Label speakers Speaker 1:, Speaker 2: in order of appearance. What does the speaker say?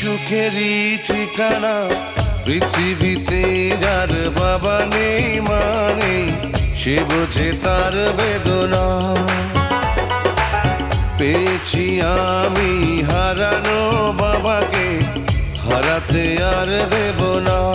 Speaker 1: সুখেরই ঠিকানা পৃথিবীতে যার বাবা নেই মা নেই সে বোঝে তার বেদনা। পেয়েছি আমি হারানো বাবাকে হারাতে আর দেব না।